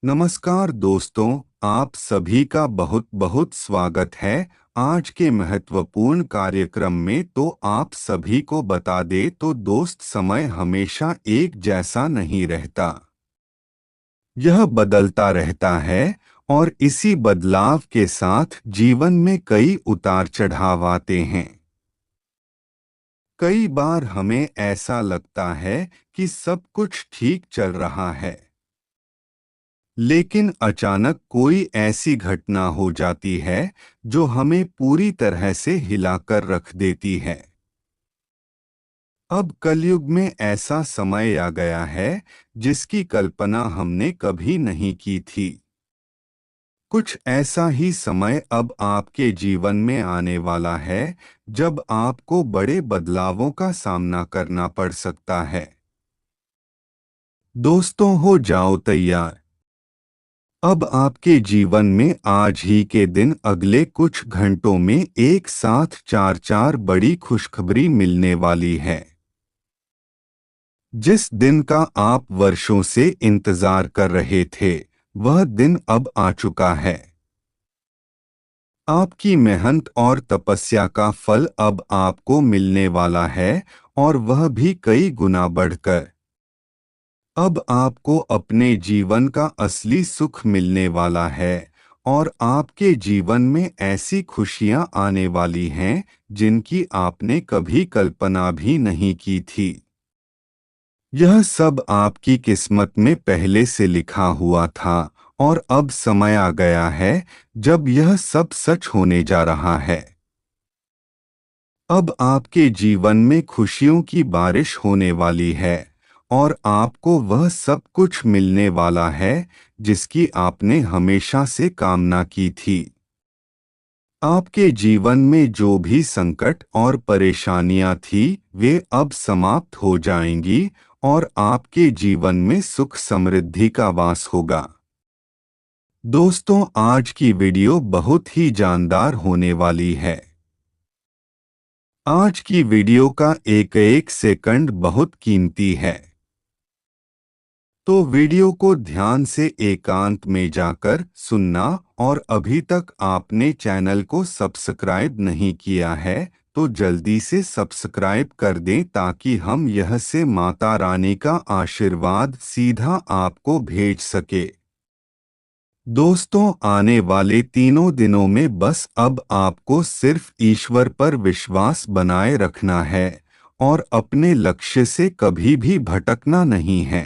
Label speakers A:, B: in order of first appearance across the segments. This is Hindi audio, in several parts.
A: नमस्कार दोस्तों, आप सभी का बहुत बहुत स्वागत है। आज के महत्वपूर्ण कार्यक्रम में तो आप सभी को बता दे तो दोस्त, समय हमेशा एक जैसा नहीं रहता। यह बदलता रहता है और इसी बदलाव के साथ जीवन में कई उतार चढ़ाव आते हैं। कई बार हमें ऐसा लगता है कि सब कुछ ठीक चल रहा है, लेकिन अचानक कोई ऐसी घटना हो जाती है जो हमें पूरी तरह से हिलाकर रख देती है। अब कलयुग में ऐसा समय आ गया है जिसकी कल्पना हमने कभी नहीं की थी। कुछ ऐसा ही समय अब आपके जीवन में आने वाला है जब आपको बड़े बदलावों का सामना करना पड़ सकता है। दोस्तों, हो जाओ तैयार। अब आपके जीवन में आज ही के दिन अगले कुछ घंटों में एक साथ चार चार बड़ी खुशखबरी मिलने वाली है। जिस दिन का आप वर्षों से इंतजार कर रहे थे, वह दिन अब आ चुका है। आपकी मेहनत और तपस्या का फल अब आपको मिलने वाला है, और वह भी कई गुना बढ़कर। अब आपको अपने जीवन का असली सुख मिलने वाला है, और आपके जीवन में ऐसी खुशियां आने वाली हैं जिनकी आपने कभी कल्पना भी नहीं की थी। यह सब आपकी किस्मत में पहले से लिखा हुआ था, और अब समय आ गया है जब यह सब सच होने जा रहा है। अब आपके जीवन में खुशियों की बारिश होने वाली है, और आपको वह सब कुछ मिलने वाला है जिसकी आपने हमेशा से कामना की थी। आपके जीवन में जो भी संकट और परेशानियां थी, वे अब समाप्त हो जाएंगी, और आपके जीवन में सुख समृद्धि का वास होगा। दोस्तों, आज की वीडियो बहुत ही जानदार होने वाली है। आज की वीडियो का एक एक सेकंड बहुत कीमती है, तो वीडियो को ध्यान से एकांत में जाकर सुनना। और अभी तक आपने चैनल को सब्सक्राइब नहीं किया है तो जल्दी से सब्सक्राइब कर दें, ताकि हम यह से माता रानी का आशीर्वाद सीधा आपको भेज सके। दोस्तों, आने वाले तीनों दिनों में बस अब आपको सिर्फ ईश्वर पर विश्वास बनाए रखना है, और अपने लक्ष्य से कभी भी भटकना नहीं है।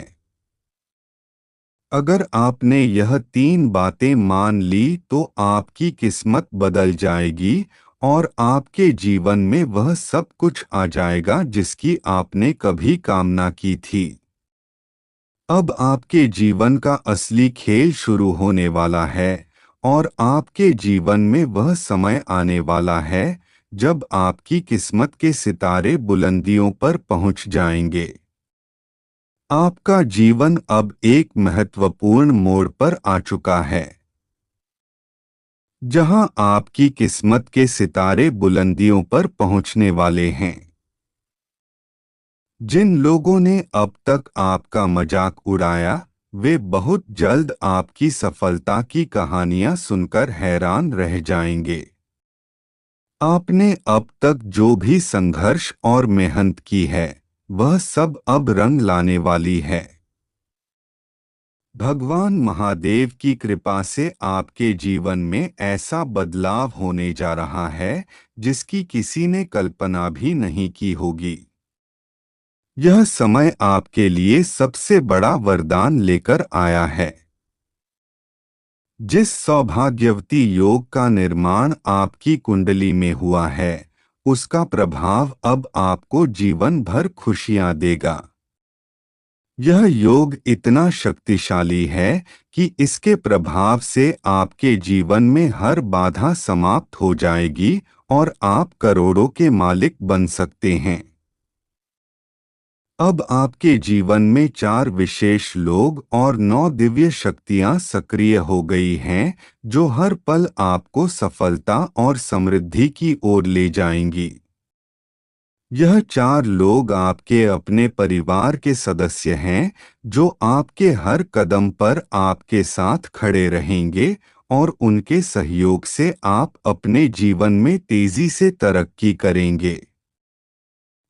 A: अगर आपने यह तीन बातें मान ली तो आपकी किस्मत बदल जाएगी, और आपके जीवन में वह सब कुछ आ जाएगा जिसकी आपने कभी कामना की थी। अब आपके जीवन का असली खेल शुरू होने वाला है, और आपके जीवन में वह समय आने वाला है जब आपकी किस्मत के सितारे बुलंदियों पर पहुंच जाएंगे। आपका जीवन अब एक महत्वपूर्ण मोड़ पर आ चुका है, जहां आपकी किस्मत के सितारे बुलंदियों पर पहुंचने वाले हैं। जिन लोगों ने अब तक आपका मजाक उड़ाया, वे बहुत जल्द आपकी सफलता की कहानियां सुनकर हैरान रह जाएंगे। आपने अब तक जो भी संघर्ष और मेहनत की है, वह सब अब रंग लाने वाली है। भगवान महादेव की कृपा से आपके जीवन में ऐसा बदलाव होने जा रहा है जिसकी किसी ने कल्पना भी नहीं की होगी। यह समय आपके लिए सबसे बड़ा वरदान लेकर आया है। जिस सौभाग्यवती योग का निर्माण आपकी कुंडली में हुआ है, उसका प्रभाव अब आपको जीवन भर खुशियां देगा। यह योग इतना शक्तिशाली है कि इसके प्रभाव से आपके जीवन में हर बाधा समाप्त हो जाएगी, और आप करोड़ों के मालिक बन सकते हैं। अब आपके जीवन में चार विशेष लोग और 9 दिव्य शक्तियां सक्रिय हो गई हैं, जो हर पल आपको सफलता और समृद्धि की ओर ले जाएंगी। यह चार लोग आपके अपने परिवार के सदस्य हैं जो आपके हर कदम पर आपके साथ खड़े रहेंगे और उनके सहयोग से आप अपने जीवन में तेजी से तरक्की करेंगे।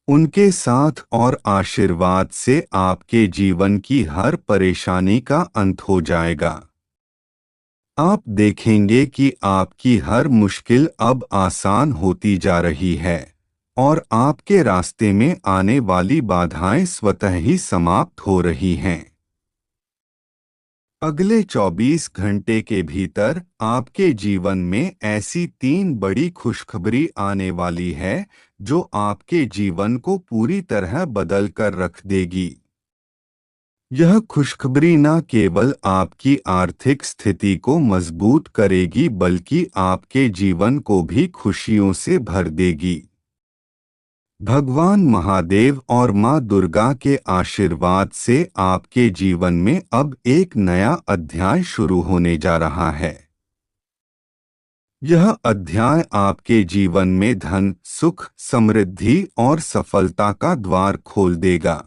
A: उनके साथ और आशीर्वाद से आपके जीवन की हर परेशानी का अंत हो जाएगा। आप देखेंगे कि आपकी हर मुश्किल अब आसान होती जा रही है और आपके रास्ते में आने वाली बाधाएं स्वतः ही समाप्त हो रही हैं। अगले 24 घंटे के भीतर आपके जीवन में ऐसी तीन बड़ी खुशखबरी आने वाली है जो आपके जीवन को पूरी तरह बदल कर रख देगी। यह खुशखबरी न केवल आपकी आर्थिक स्थिति को मजबूत करेगी बल्कि आपके जीवन को भी खुशियों से भर देगी। भगवान महादेव और माँ दुर्गा के आशीर्वाद से आपके जीवन में अब एक नया अध्याय शुरू होने जा रहा है। यह अध्याय आपके जीवन में धन, सुख, समृद्धि और सफलता का द्वार खोल देगा।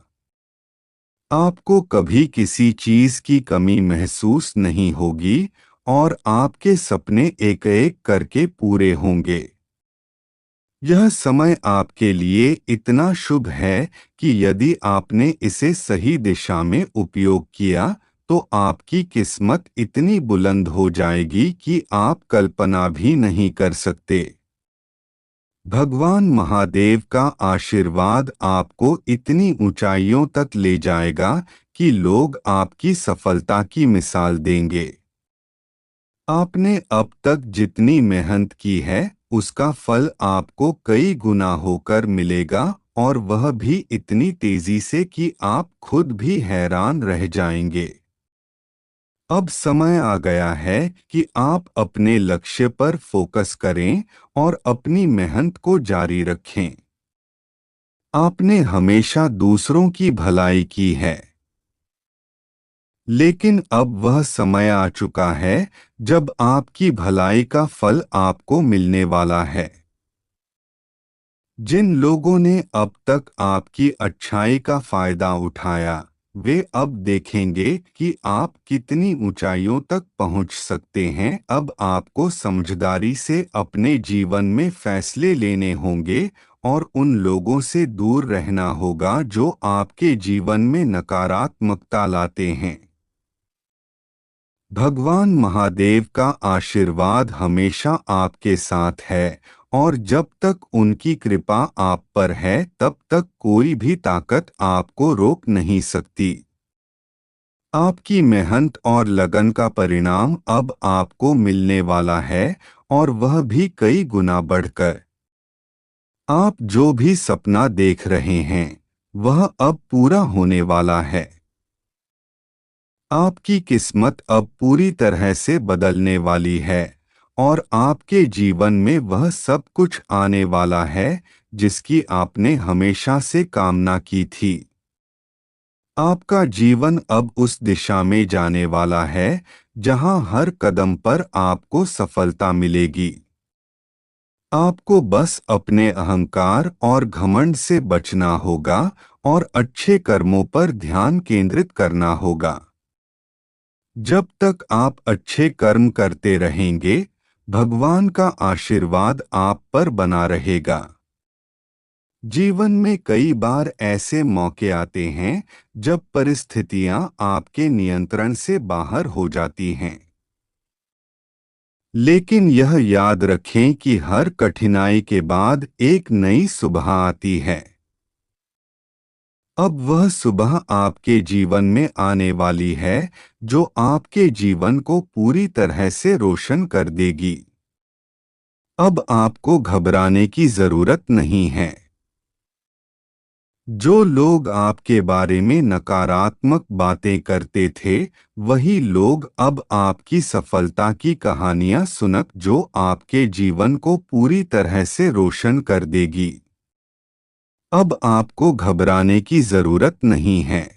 A: आपको कभी किसी चीज की कमी महसूस नहीं होगी और आपके सपने एक एक करके पूरे होंगे। यह समय आपके लिए इतना शुभ है कि यदि आपने इसे सही दिशा में उपयोग किया तो आपकी किस्मत इतनी बुलंद हो जाएगी कि आप कल्पना भी नहीं कर सकते। भगवान महादेव का आशीर्वाद आपको इतनी ऊंचाइयों तक ले जाएगा कि लोग आपकी सफलता की मिसाल देंगे। आपने अब तक जितनी मेहनत की है उसका फल आपको कई गुना होकर मिलेगा और वह भी इतनी तेजी से कि आप खुद भी हैरान रह जाएंगे। अब समय आ गया है कि आप अपने लक्ष्य पर फोकस करें और अपनी मेहनत को जारी रखें। आपने हमेशा दूसरों की भलाई की है, लेकिन अब वह समय आ चुका है जब आपकी भलाई का फल आपको मिलने वाला है। जिन लोगों ने अब तक आपकी अच्छाई का फायदा उठाया, वे अब देखेंगे कि आप कितनी ऊंचाइयों तक पहुंच सकते हैं। अब आपको समझदारी से अपने जीवन में फैसले लेने होंगे और उन लोगों से दूर रहना होगा जो आपके जीवन में नकारात्मकता लाते हैं। भगवान महादेव का आशीर्वाद हमेशा आपके साथ है और जब तक उनकी कृपा आप पर है तब तक कोई भी ताकत आपको रोक नहीं सकती। आपकी मेहनत और लगन का परिणाम अब आपको मिलने वाला है और वह भी कई गुना बढ़कर। आप जो भी सपना देख रहे हैं वह अब पूरा होने वाला है। आपकी किस्मत अब पूरी तरह से बदलने वाली है और आपके जीवन में वह सब कुछ आने वाला है जिसकी आपने हमेशा से कामना की थी। आपका जीवन अब उस दिशा में जाने वाला है जहां हर कदम पर आपको सफलता मिलेगी। आपको बस अपने अहंकार और घमंड से बचना होगा और अच्छे कर्मों पर ध्यान केंद्रित करना होगा। जब तक आप अच्छे कर्म करते रहेंगे, भगवान का आशीर्वाद आप पर बना रहेगा। जीवन में कई बार ऐसे मौके आते हैं जब परिस्थितियां आपके नियंत्रण से बाहर हो जाती हैं। लेकिन यह याद रखें कि हर कठिनाई के बाद एक नई सुबह आती है। अब वह सुबह आपके जीवन में आने वाली है जो आपके जीवन को पूरी तरह से रोशन कर देगी। अब आपको घबराने की जरूरत नहीं है। जो लोग आपके बारे में नकारात्मक बातें करते थे, वही लोग अब आपकी सफलता की कहानियां सुनक जो आपके जीवन को पूरी तरह से रोशन कर देगी। अब आपको घबराने की जरूरत नहीं है।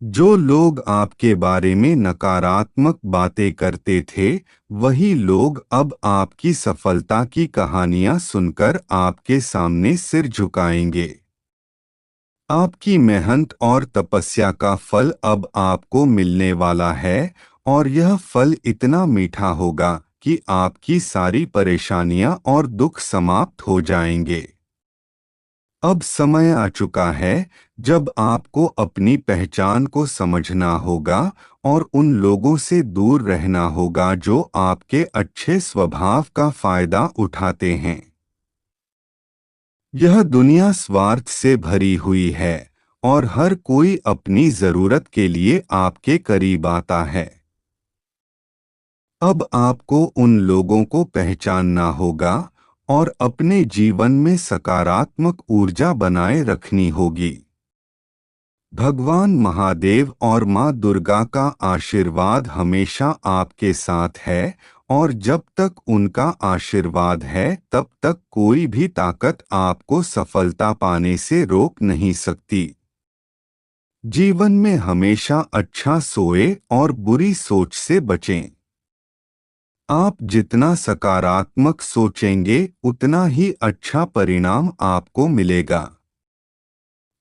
A: जो लोग आपके बारे में नकारात्मक बातें करते थे, वही लोग अब आपकी सफलता की कहानियां सुनकर आपके सामने सिर झुकाएंगे। आपकी मेहनत और तपस्या का फल अब आपको मिलने वाला है, और यह फल इतना मीठा होगा कि आपकी सारी परेशानियां और दुख समाप्त हो जाएंगे। अब समय आ चुका है जब आपको अपनी पहचान को समझना होगा और उन लोगों से दूर रहना होगा जो आपके अच्छे स्वभाव का फायदा उठाते हैं। यह दुनिया स्वार्थ से भरी हुई है और हर कोई अपनी जरूरत के लिए आपके करीब आता है। अब आपको उन लोगों को पहचानना होगा और अपने जीवन में सकारात्मक ऊर्जा बनाए रखनी होगी। भगवान महादेव और माँ दुर्गा का आशीर्वाद हमेशा आपके साथ है, और जब तक उनका आशीर्वाद है तब तक कोई भी ताकत आपको सफलता पाने से रोक नहीं सकती। जीवन में हमेशा अच्छा सोए और बुरी सोच से बचें। आप जितना सकारात्मक सोचेंगे उतना ही अच्छा परिणाम आपको मिलेगा।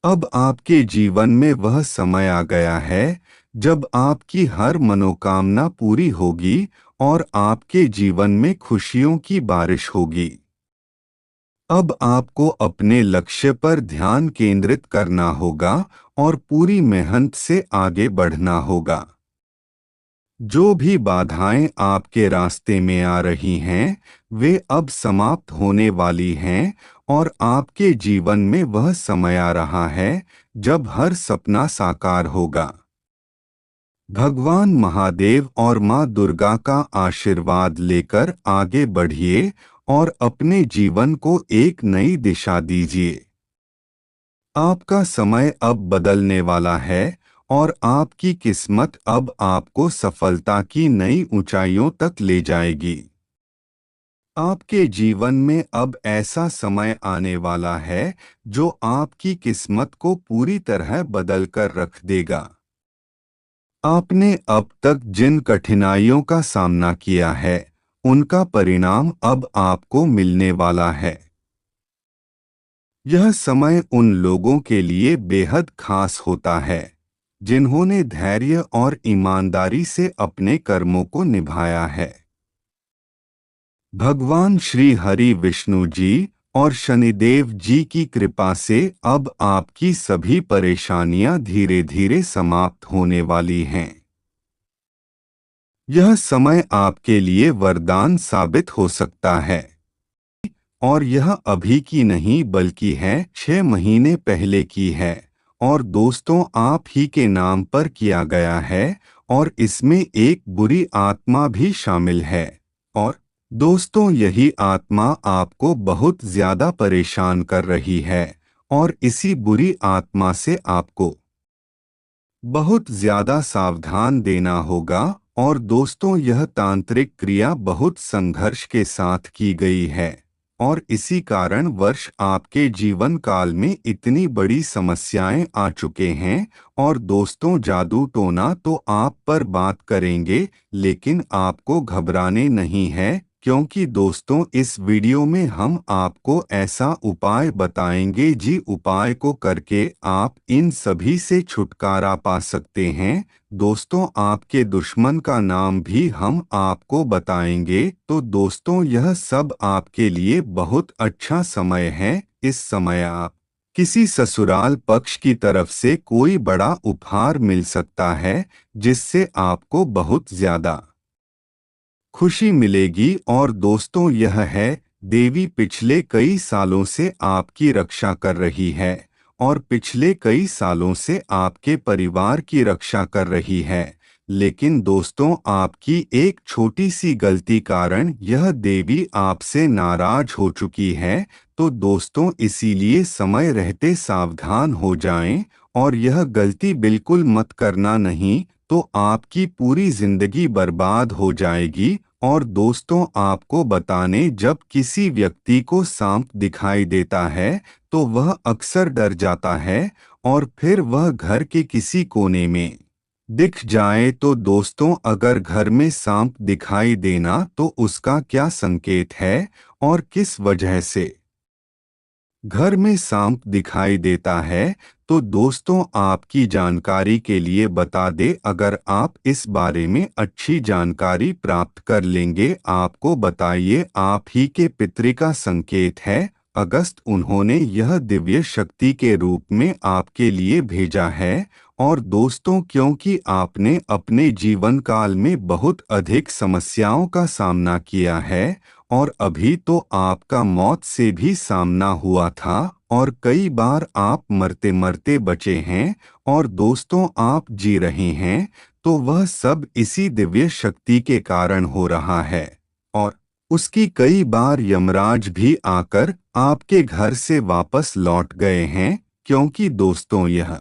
A: अब आपके जीवन में वह समय आ गया है जब आपकी हर मनोकामना पूरी होगी और आपके जीवन में खुशियों की बारिश होगी। अब आपको अपने लक्ष्य पर ध्यान केंद्रित करना होगा और पूरी मेहनत से आगे बढ़ना होगा। जो भी बाधाएं आपके रास्ते में आ रही हैं, वे अब समाप्त होने वाली हैं, और आपके जीवन में वह समय आ रहा है जब हर सपना साकार होगा। भगवान महादेव और माँ दुर्गा का आशीर्वाद लेकर आगे बढ़िए और अपने जीवन को एक नई दिशा दीजिए। आपका समय अब बदलने वाला है और आपकी किस्मत अब आपको सफलता की नई ऊंचाइयों तक ले जाएगी। आपके जीवन में अब ऐसा समय आने वाला है जो आपकी किस्मत को पूरी तरह बदल कर रख देगा। आपने अब तक जिन कठिनाइयों का सामना किया है, उनका परिणाम अब आपको मिलने वाला है। यह समय उन लोगों के लिए बेहद खास होता है जिन्होंने धैर्य और ईमानदारी से अपने कर्मों को निभाया है। भगवान श्री हरि विष्णु जी और शनिदेव जी की कृपा से अब आपकी सभी परेशानियां धीरे धीरे समाप्त होने वाली हैं। यह समय आपके लिए वरदान साबित हो सकता है, और यह अभी की नहीं बल्कि है 6 महीने पहले की है, और दोस्तों आप ही के नाम पर किया गया है, और इसमें एक बुरी आत्मा भी शामिल है। और दोस्तों यही आत्मा आपको बहुत ज्यादा परेशान कर रही है, और इसी बुरी आत्मा से आपको बहुत ज्यादा सावधान देना होगा। और दोस्तों यह तांत्रिक क्रिया बहुत संघर्ष के साथ की गई है, और इसी कारण वर्ष आपके जीवन काल में इतनी बड़ी समस्याएं आ चुके हैं। और दोस्तों जादू टोना तो आप पर बात करेंगे, लेकिन आपको घबराने नहीं है, क्योंकि दोस्तों इस वीडियो में हम आपको ऐसा उपाय बताएंगे जी उपाय को करके आप इन सभी से छुटकारा पा सकते हैं। दोस्तों आपके दुश्मन का नाम भी हम आपको बताएंगे। तो दोस्तों यह सब आपके लिए बहुत अच्छा समय है। इस समय आप किसी ससुराल पक्ष की तरफ से कोई बड़ा उपहार मिल सकता है, जिससे आपको बहुत ज्यादा खुशी मिलेगी। और दोस्तों यह है, देवी पिछले कई सालों से आपकी रक्षा कर रही है, और पिछले कई सालों से आपके परिवार की रक्षा कर रही है। लेकिन दोस्तों आपकी एक छोटी सी गलती कारण यह देवी आपसे नाराज हो चुकी है। तो दोस्तों इसीलिए समय रहते सावधान हो जाएं, और यह गलती बिल्कुल मत करना, नहीं तो आपकी पूरी जिंदगी बर्बाद हो जाएगी। और दोस्तों आपको बताने, जब किसी व्यक्ति को सांप दिखाई देता है तो वह अक्सर डर जाता है और फिर वह घर के किसी कोने में दिख जाए तो दोस्तों, अगर घर में सांप दिखाई देना तो उसका क्या संकेत है और किस वजह से घर में सांप दिखाई देता है? तो दोस्तों, आपकी जानकारी के लिए बता दे, अगर आप इस बारे में अच्छी जानकारी प्राप्त कर लेंगे, आपको बताइए आप ही के पितृ का संकेत है। अगस्त उन्होंने यह दिव्य शक्ति के रूप में आपके लिए भेजा है। और दोस्तों, क्योंकि आपने अपने जीवन काल में बहुत अधिक समस्याओं का सामना किया है और अभी तो आपका मौत से भी सामना हुआ था और कई बार आप मरते मरते बचे हैं और दोस्तों आप जी रहे हैं, तो वह सब इसी दिव्य शक्ति के कारण हो रहा है। और उसकी कई बार यमराज भी आकर आपके घर से वापस लौट गए हैं, क्योंकि दोस्तों यह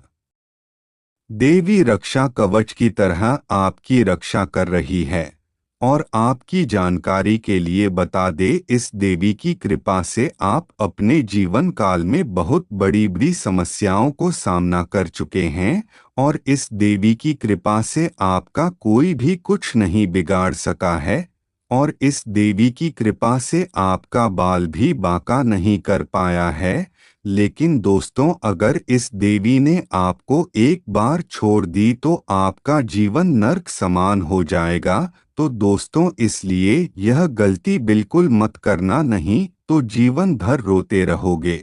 A: देवी रक्षा कवच की तरह आपकी रक्षा कर रही है। और आपकी जानकारी के लिए बता दे, इस देवी की कृपा से आप अपने जीवन काल में बहुत बड़ी बड़ी समस्याओं को सामना कर चुके हैं और इस देवी की कृपा से आपका कोई भी कुछ नहीं बिगाड़ सका है। और इस देवी की कृपा से आपका बाल भी बांका नहीं कर पाया है। लेकिन दोस्तों, अगर इस देवी ने आपको एक बार छोड़ दी तो आपका जीवन नर्क समान हो जाएगा। तो दोस्तों, इसलिए यह गलती बिल्कुल मत करना, नहीं तो जीवन भर रोते रहोगे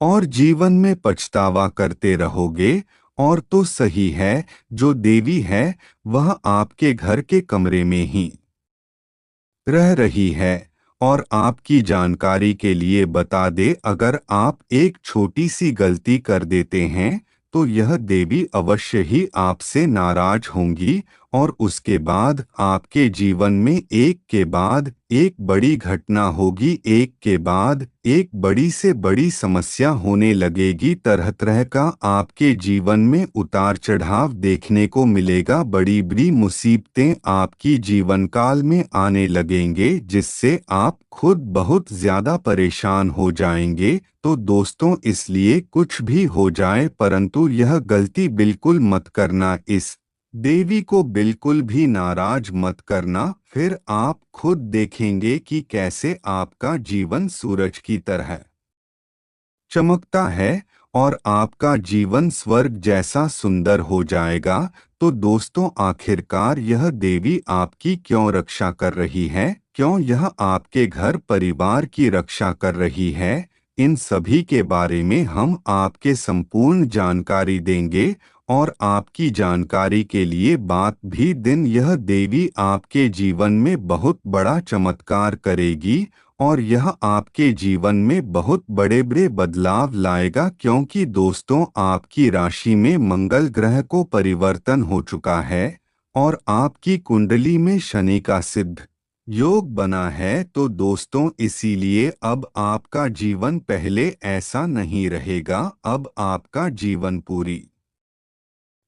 A: और जीवन में पछतावा करते रहोगे। और तो सही है, जो देवी है वह आपके घर के कमरे में ही रह रही है। और आपकी जानकारी के लिए बता दे, अगर आप एक छोटी सी गलती कर देते हैं तो यह देवी अवश्य ही आपसे नाराज होंगी और उसके बाद आपके जीवन में एक के बाद एक बड़ी घटना होगी, एक के बाद एक बड़ी से बड़ी समस्या होने लगेगी। तरह तरह का आपके जीवन में उतार चढ़ाव देखने को मिलेगा, बड़ी बड़ी मुसीबतें आपकी जीवन काल में आने लगेंगे, जिससे आप खुद बहुत ज्यादा परेशान हो जाएंगे। तो दोस्तों, इसलिए कुछ भी हो जाए परंतु यह गलती बिल्कुल मत करना, इस देवी को बिल्कुल भी नाराज मत करना। फिर आप खुद देखेंगे कि कैसे आपका जीवन सूरज की तरह चमकता है और आपका जीवन स्वर्ग जैसा सुंदर हो जाएगा। तो दोस्तों, आखिरकार यह देवी आपकी क्यों रक्षा कर रही है, क्यों यह आपके घर परिवार की रक्षा कर रही है, इन सभी के बारे में हम आपके संपूर्ण जानकारी देंगे। और आपकी जानकारी के लिए बात भी दिन, यह देवी आपके जीवन में बहुत बड़ा चमत्कार करेगी और यह आपके जीवन में बहुत बड़े बड़े बदलाव लाएगा, क्योंकि दोस्तों आपकी राशि में मंगल ग्रह को परिवर्तन हो चुका है और आपकी कुंडली में शनि का सिद्ध योग बना है। तो दोस्तों, इसीलिए अब आपका जीवन पहले ऐसा नहीं रहेगा, अब आपका जीवन पूरी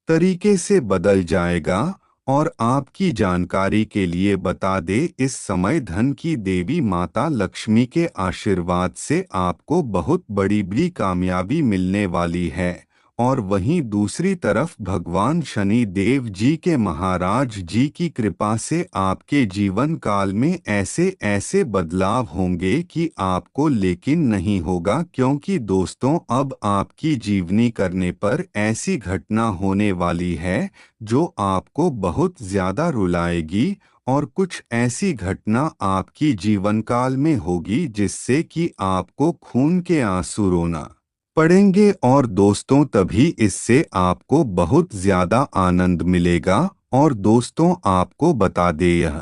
A: तरीके से बदल जाएगा। और आपकी जानकारी के लिए बता दे, इस समय धन की देवी माता लक्ष्मी के आशीर्वाद से आपको बहुत बड़ी बड़ी कामयाबी मिलने वाली है। और वहीं दूसरी तरफ भगवान शनि देव जी के महाराज जी की कृपा से आपके जीवन काल में ऐसे ऐसे बदलाव होंगे कि आपको लेकिन नहीं होगा, क्योंकि दोस्तों अब आपकी जीवनी करने पर ऐसी घटना होने वाली है जो आपको बहुत ज्यादा रुलाएगी। और कुछ ऐसी घटना आपकी जीवन काल में होगी जिससे कि आपको खून के आंसू रोना पड़ेंगे। और दोस्तों, तभी इससे आपको बहुत ज्यादा आनंद मिलेगा। और दोस्तों, आपको बता दे, यह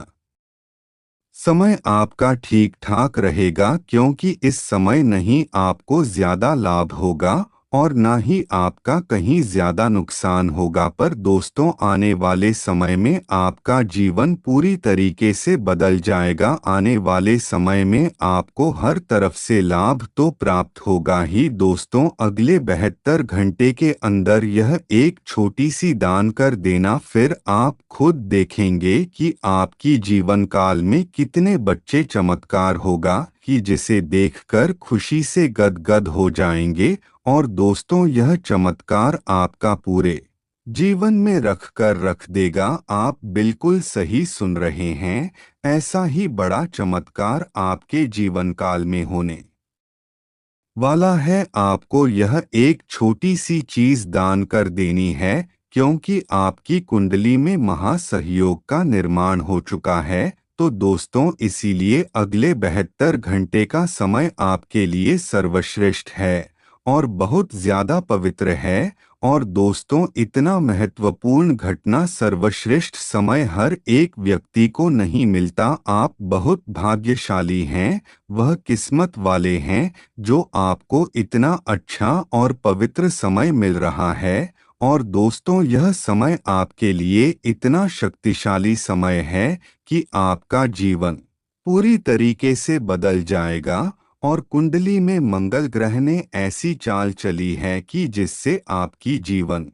A: समय आपका ठीक ठाक रहेगा, क्योंकि इस समय नहीं आपको ज्यादा लाभ होगा और ना ही आपका कहीं ज्यादा नुकसान होगा। पर दोस्तों, आने वाले समय में आपका जीवन पूरी तरीके से बदल जाएगा। आने वाले समय में आपको हर तरफ से लाभ तो प्राप्त होगा ही। दोस्तों, अगले 72 घंटे के अंदर यह एक छोटी सी दान कर देना, फिर आप खुद देखेंगे कि आपकी जीवन काल में कितने बच्चे चमत्कार होगा कि जिसे देखकर खुशी से गदगद हो जाएंगे। और दोस्तों, यह चमत्कार आपका पूरे जीवन में रख देगा। आप बिल्कुल सही सुन रहे हैं। ऐसा ही बड़ा चमत्कार आपके जीवन काल में होने वाला है। आपको यह एक छोटी सी चीज दान कर देनी है, क्योंकि आपकी कुंडली में महासहयोग का निर्माण हो चुका है। तो दोस्तों, इसीलिए अगले 72 घंटे का समय आपके लिए सर्वश्रेष्ठ है और बहुत ज्यादा पवित्र है। और दोस्तों, इतना महत्वपूर्ण घटना सर्वश्रेष्ठ समय हर एक व्यक्ति को नहीं मिलता। आप बहुत भाग्यशाली हैं, वह किस्मत वाले हैं जो आपको इतना अच्छा और पवित्र समय मिल रहा है। और दोस्तों, यह समय आपके लिए इतना शक्तिशाली समय है कि आपका जीवन पूरी तरीके से बदल जाएगा। और कुंडली में मंगल ग्रह ने ऐसी चाल चली है कि जिससे आपकी जीवन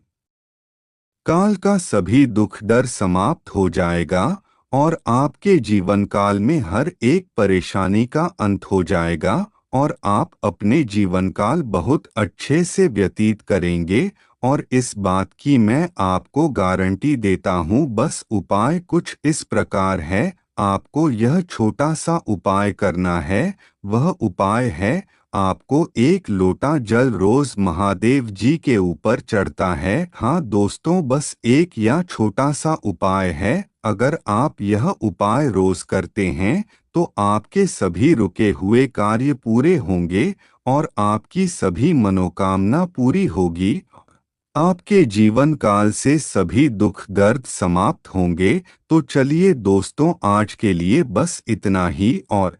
A: काल का सभी दुख डर समाप्त हो जाएगा और आपके जीवन काल में हर एक परेशानी का अंत हो जाएगा और आप अपने जीवन काल बहुत अच्छे से व्यतीत करेंगे। और इस बात की मैं आपको गारंटी देता हूँ। बस उपाय कुछ इस प्रकार है। आपको यह छोटा सा उपाय करना है। वह उपाय है, आपको एक लोटा जल रोज महादेव जी के ऊपर चढ़ता है। हाँ दोस्तों, बस एक या छोटा सा उपाय है। अगर आप यह उपाय रोज करते हैं तो आपके सभी रुके हुए कार्य पूरे होंगे और आपकी सभी मनोकामना पूरी होगी। आपके जीवन काल से सभी दुख दर्द समाप्त होंगे। तो चलिए दोस्तों, आज के लिए बस इतना ही। और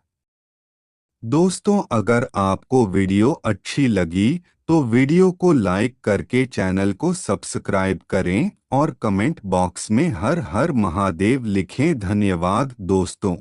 A: दोस्तों, अगर आपको वीडियो अच्छी लगी तो वीडियो को लाइक करके चैनल को सब्सक्राइब करें और कमेंट बॉक्स में हर हर महादेव लिखें। धन्यवाद दोस्तों।